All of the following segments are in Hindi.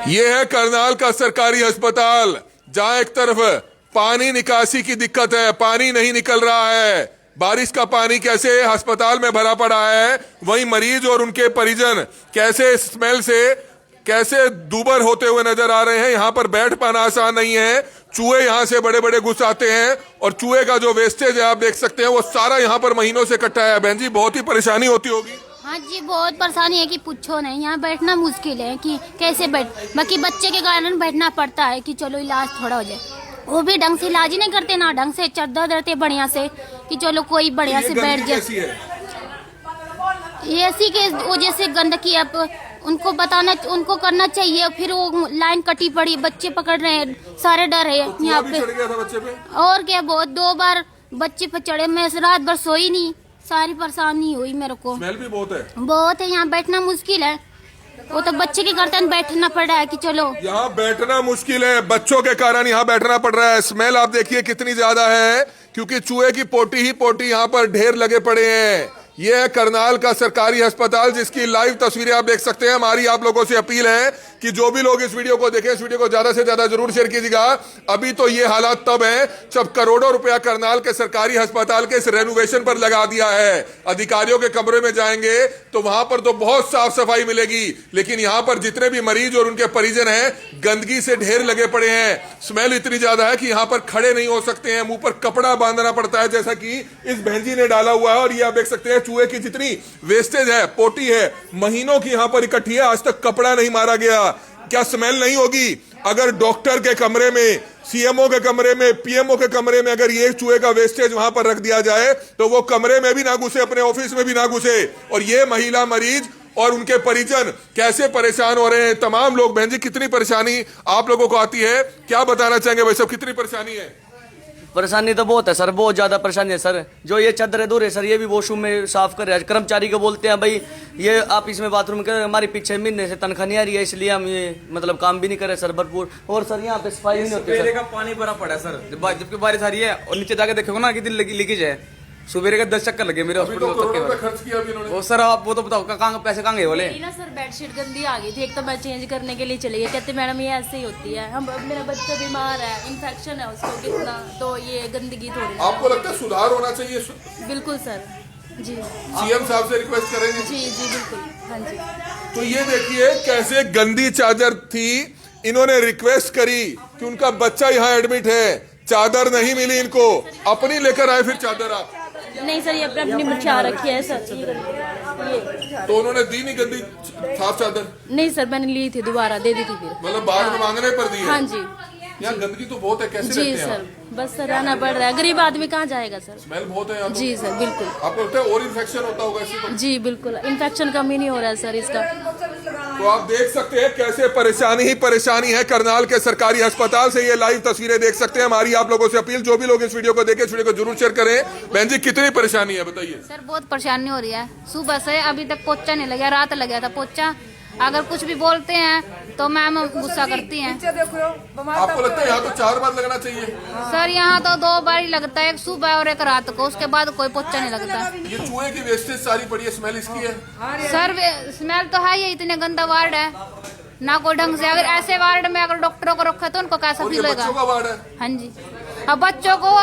ये है करनाल का सरकारी अस्पताल, जहां एक तरफ पानी निकासी की दिक्कत है, पानी नहीं निकल रहा है, बारिश का पानी कैसे अस्पताल में भरा पड़ा है, वहीं मरीज और उनके परिजन कैसे स्मेल से कैसे दूबर होते हुए नजर आ रहे हैं। यहाँ पर बैठ पाना आसान नहीं है, चूहे यहाँ से बड़े बड़े घुस आते हैं और चूहे का जो वेस्टेज है आप देख सकते हैं वो सारा यहाँ पर महीनों से इकट्ठा है। बहन जी, बहुत ही परेशानी होती होगी। हाँ जी, बहुत परेशानी है कि पूछो नहीं, यहाँ बैठना मुश्किल है कि कैसे बाकी बच्चे के कारण बैठना पड़ता है कि चलो इलाज थोड़ा हो जाए, वो भी ढंग से इलाज ही नहीं करते ना, ढंग से चद्दर देते बढ़िया से कि चलो कोई बढ़िया से बैठ जाए। ऐसी के वजह से गंदगी अब उनको बताना, उनको करना चाहिए। फिर वो लाइन कटी पड़ी, बच्चे पकड़ रहे हैं, सारे डर है यहाँ पे। बच्चे पे और क्या, बहुत 2 बार बच्चे पे चढ़े, मैं रात भर सोई नहीं, सारी परेशानी हुई मेरे को। स्मेल भी बहुत है यहाँ बैठना मुश्किल है, वो तो बच्चे के कारण बैठना पड़ रहा है कि चलो यहाँ बैठना मुश्किल है, बच्चों के कारण यहाँ बैठना पड़ रहा है। स्मेल आप देखिए कितनी ज्यादा है, क्योंकि चूहे की पोटी ही पोटी यहाँ पर ढेर लगे पड़े हैं। ये है करनाल का सरकारी अस्पताल, जिसकी लाइव तस्वीरें आप देख सकते हैं। हमारी आप लोगों से अपील है कि जो भी लोग इस वीडियो को देखें, इस वीडियो को ज्यादा से ज्यादा जरूर शेयर कीजिएगा। अभी तो ये हालात तब है जब करोड़ों रुपया करनाल के सरकारी अस्पताल के इस रेनोवेशन पर लगा दिया है। अधिकारियों के कमरे में जाएंगे तो वहां पर तो बहुत साफ सफाई मिलेगी, लेकिन यहाँ पर जितने भी मरीज और उनके परिजन हैं, गंदगी से ढेर लगे पड़े हैं। स्मेल इतनी ज्यादा है कि यहाँ पर खड़े नहीं हो सकते हैं, मुंह पर कपड़ा बांधना पड़ता है, जैसा कि इस बहन जी ने डाला हुआ है। और ये आप देख सकते हैं चूहे की जितनी वेस्टेज है, पोटी है, महीनों की यहाँ पर इकट्ठी है, आज तक कपड़ा नहीं मारा गया। क्या स्मेल नहीं होगी? अगर डॉक्टर के कमरे में, सीएमओ के कमरे में, पीएमओ के कमरे में अगर ये चूहे का वेस्टेज वहां पर रख दिया जाए तो वो कमरे में भी ना घुसे, अपने ऑफिस में भी ना घुसे। और ये महिला मरीज और उनके परिजन कैसे परेशान हो रहे हैं। तमाम लोग, बहन जी कितनी परेशानी आप लोगों को आती है, क्या बताना चाहेंगे भाई साहब, कितनी परेशानी है? परेशानी तो बहुत है सर, बहुत ज्यादा परेशानी है सर। जो ये चादर दूर है सर, ये भी वॉशरूम में साफ कर रहे हैं। कर्मचारी को बोलते हैं भाई ये आप इसमें बाथरूम कर, हमारी पीछे महीने से तनख्वाह नहीं आ रही है, इसलिए हम ये मतलब काम भी नहीं कर रहे सर भरपूर। और सर यहाँ पे सफाई नहीं होती है, का पानी भरा पड़ा है सर, जबकि बारिश आ रही है। और नीचे जाके देखोगे ना कितनी लीकेज है। सुबह के 10 चक्कर लगे मेरे हॉस्पिटल खर्च किया अभी इन्होंने। वो सर आप वो तो बताओ कहाँ पैसे कहाँ गए बोले ना सर, बेडशीट गंदी आ गई थी, एक तो मैं चेंज करने के लिए चली गई, कहते मैडम ये ऐसे ही होती है, हम मेरा बच्चा बीमार है, इन्फेक्शन है उसको कितना, तो ये गंदगी थोड़ी। आपको लगता है सुधार होना चाहिए? बिल्कुल सर जी, सीएम साहब से रिक्वेस्ट करेंगे? जी जी बिल्कुल, हाँ जी। तो ये देखिए कैसे गंदी चादर थी, इन्होंने रिक्वेस्ट करी कि उनका बच्चा यहाँ एडमिट है, चादर नहीं मिली इनको, अपनी लेकर आए फिर चादर आप। नहीं सर, ये अपनी बिछा रखी है सर, ये तो उन्होंने दी नहीं गंदी साफ चादर? नहीं सर, मैंने ली थी, दोबारा दे दी थी फिर। मतलब बाद में मांगने पर दी है? हाँ जी। यहाँ गंदगी तो बहुत है, कैसे जी रहते हैं सर, आप? बस सर रहना पड़ रहा है, गरीब आदमी कहाँ जाएगा सर। स्मेल बहुत है यहाँ तो। जी सर बिल्कुल। आपको लगता है और इन्फेक्शन होता होगा इससे तो? जी बिल्कुल, इन्फेक्शन कम ही नहीं हो रहा है सर इसका। तो आप देख सकते हैं कैसे परेशानी ही परेशानी है करनाल के सरकारी अस्पताल से। ये लाइव तस्वीरें देख सकते हैं। हमारी आप लोगों से अपील, जो भी लोग इस वीडियो को देखें, इस वीडियो को जरूर शेयर करें। बहन जी कितनी परेशानी है बताइए? सर बहुत परेशानी हो रही है, सुबह से अभी तक पोछा नहीं लगा, रात लग गया था पोछा। अगर कुछ भी बोलते हैं तो मैम गुस्सा करती हैं। आपको लगता है यहाँ तो 4 बार लगना चाहिए? सर यहाँ तो 2 बार ही लगता है, एक सुबह और एक रात को, उसके बाद कोई पोछा नहीं लगता। ये चूहे की वेस्टेज सारी पड़ी है, स्मेल इसकी है? सर स्मेल तो है ही, इतने गंदा वार्ड है ना कोई ढंग से। अगर ऐसे वार्ड में अगर डॉक्टरों को रखे तो उनको कैसा फील होगा? बच्चों का वार्ड है? हाँ जी, अब बच्चों को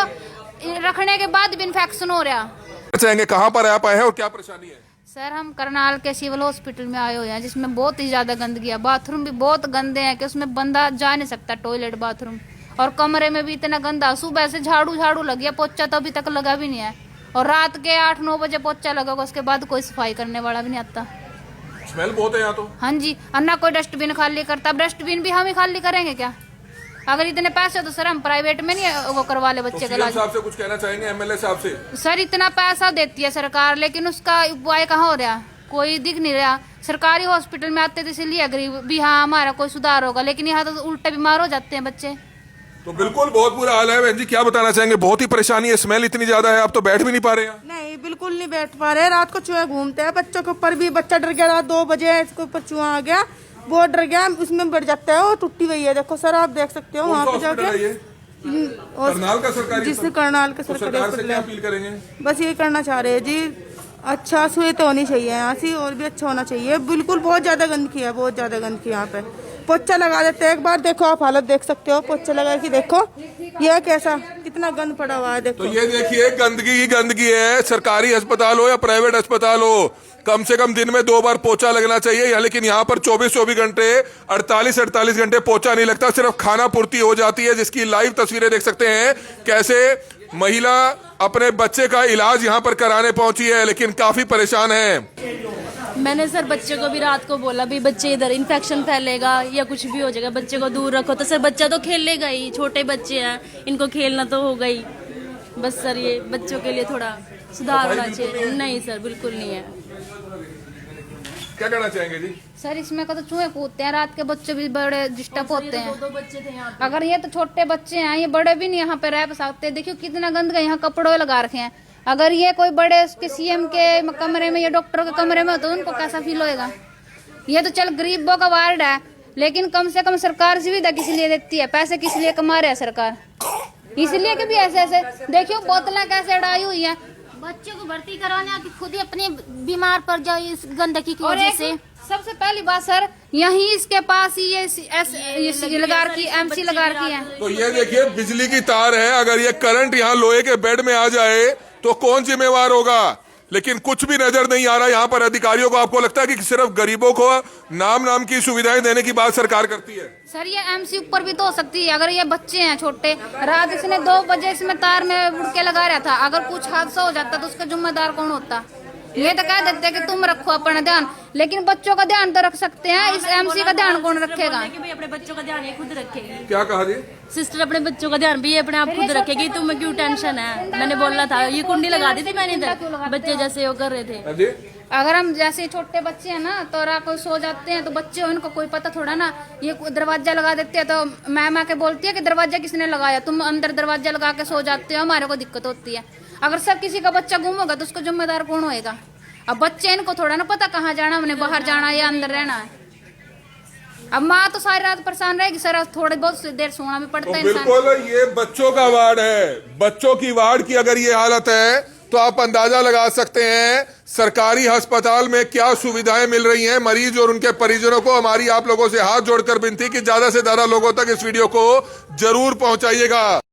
रखने के बाद भी इन्फेक्शन हो रहा। चाहेंगे कहाँ पर आप आए हैं और क्या परेशानी है? सर हम करनाल के सिविल हॉस्पिटल में आए हुए हैं, जिसमें बहुत ही ज्यादा गंदगी है, बाथरूम भी बहुत गंदे हैं कि उसमें बंदा जा नहीं सकता, टॉयलेट बाथरूम, और कमरे में भी इतना गंदा। सुबह से झाड़ू लग गया, पोछा तो अभी तक लगा भी नहीं है, और रात के 8-9 बजे पोछा लगेगा, उसके बाद कोई सफाई करने वाला भी नहीं आता। स्मेल बहुत है यहाँ तो। हाँ जी, और ना कोई डस्टबिन खाली करता। अब डस्टबिन भी हम ही खाली करेंगे क्या? अगर इतने पैसे तो सर हम प्राइवेट में नहीं वो करवा ले बच्चे का इलाज। साहब से कुछ कहना चाहेंगे, एमएलए साहब से? सर इतना पैसा देती है सरकार, लेकिन उसका उपाय कहाँ हो रहा, कोई दिख नहीं रहा। सरकारी हॉस्पिटल में आते थे इसलिए गरीब भी, हाँ हमारा कोई सुधार होगा, लेकिन यहाँ तो उल्टे बीमार हो जाते हैं बच्चे। तो बिल्कुल बहुत बुरा हाल है। बहन जी क्या बताना चाहेंगे? बहुत ही परेशानी है, स्मेल इतनी ज्यादा है, आप तो बैठ भी नहीं पा रहे हैं। नहीं बिल्कुल नहीं बैठ पा रहे, रात को चूहे घूमते हैं बच्चों के ऊपर भी। बच्चा डर गया, रात 2 बजे इसके ऊपर चूहा आ गया, बहुत डर गया, उसमें बढ़ जाता है, वो टूटी हुई है। देखो सर आप देख सकते हो वहाँ पे जाके, करनाल का सरकारी, जिससे करनाल का सरकारी हॉस्पिटल है। अपील करेंगे, बस ये करना चाह रहे हैं जी, अच्छा सुविधा होनी चाहिए यहाँ से, और भी अच्छा होना चाहिए। बिल्कुल बहुत ज्यादा गंदगी है, बहुत ज्यादा गंदगी यहाँ पे। पोछा लगा देते हैं। एक बार देखो, आप हालत देख सकते हो, पोछा लगा के देखो ये कैसा कितना गंद पड़ा हुआ है। देखो तो ये देखिए, गंदगी ही गंदगी है। सरकारी अस्पताल हो या प्राइवेट अस्पताल हो, कम से कम दिन में 2 बार पोछा लगना चाहिए। लेकिन यहाँ पर 24 घंटे 48 घंटे पोछा नहीं लगता, सिर्फ खाना पूर्ति हो जाती है, जिसकी लाइव तस्वीरें देख सकते हैं। कैसे महिला अपने बच्चे का इलाज यहाँ पर कराने पहुंची है, लेकिन काफी परेशान है। मैंने सर बच्चे को भी रात को बोला भी बच्चे इधर इन्फेक्शन फैलेगा या कुछ भी हो जाएगा, बच्चे को दूर रखो। तो सर बच्चा तो खेलेगा ही, छोटे बच्चे हैं, इनको खेलना तो होगा ही। बस सर ये बच्चों के लिए थोड़ा सुधार होना चाहिए। नहीं सर, बिल्कुल नहीं है। क्या कहना चाहेंगे जी? सर इसमें का तो चूहे कूदते हैं, रात के बच्चे भी बड़े डिस्टर्ब होते हैं। 2 बच्चे थे यहाँ। अगर ये तो छोटे बच्चे हैं, ये बड़े भी नहीं यहाँ पे रह सकते। देखियो कितना गंदगी यहाँ कपड़े लगा रखे हैं। अगर ये कोई बड़े उसके सीएम के कमरे में या डॉक्टरों के कमरे में, तो उनको कैसा फील होएगा। ये तो चल गरीबों का वार्ड है, लेकिन कम से कम सरकार सुविधा किस लिए देती है? पैसे किस लिए कमा रहे है सरकार? इसलिए कि भी ऐसे ऐसे देखियो बोतलें कैसे उड़ाई हुई है। बच्चों को भर्ती करवाने की खुद ही अपने बीमार पड़ जाओ इस गंदगी की और वजह एक से। सबसे पहली बात सर, यहीं इसके पास ही ये लगा रखी एमसी लगा रखी है। तो ये देखिए, बिजली की तार है, अगर ये करंट यहाँ लोहे के बेड में आ जाए तो कौन जिम्मेवार होगा? लेकिन कुछ भी नजर नहीं आ रहा यहाँ पर अधिकारियों को। आपको लगता है कि सिर्फ गरीबों को नाम की सुविधाएं देने की बात सरकार करती है? सर ये एमसी ऊपर भी तो हो सकती है। अगर ये बच्चे हैं छोटे, रात इसने 2 बजे इसमें तार में उड़ के लगा रहा था, अगर कुछ हादसा हो जाता तो उसका जिम्मेदार कौन होता? ये तो कह देते कि तुम रखो अपना ध्यान, लेकिन बच्चों का ध्यान तो रख सकते हैं, इस एमसी का ध्यान कौन रखेगा? कि भाई अपने बच्चों का ध्यान ये खुद रखेगी। क्या कहा जी? सिस्टर अपने बच्चों का ध्यान भी ये अपने आप खुद रखेगी, तुम्हें क्यों टेंशन है? मैंने बोला था, ये कुंडी लगा दी थी मैंने इधर, बच्चे जैसे वो कर रहे थे। हाँ जी? अगर हम जैसे छोटे बच्चे हैं ना, तो रात को सो जाते हैं, तो बच्चे उनको कोई पता थोड़ा ना। ये दरवाजा लगा देते हैं, तो मैम आके बोलती है कि दरवाजा किसने लगाया? तुम अंदर दरवाजा लगा के सो जाते हो, हमारे को दिक्कत होती है। अगर सब किसी का बच्चा गुम होगा तो उसको जिम्मेदार कौन होएगा? अब बच्चे इनको थोड़ा ना पता कहाँ जाना, हमने बाहर जाना या अंदर रहना है। अब माँ तो सारी रात परेशान रहेगी सर, थोड़ी बहुत देर सोना भी पड़ता तो है। बिल्कुल, ये बच्चों का वार्ड है। बच्चों की वार्ड की अगर ये हालत है तो आप अंदाजा लगा सकते हैं सरकारी अस्पताल में क्या सुविधाएं मिल रही हैं। मरीज और उनके परिजनों को हमारी आप लोगों से हाथ जोड़कर विनती कि ज्यादा से ज्यादा लोगों तक इस वीडियो को जरूर पहुंचाइएगा।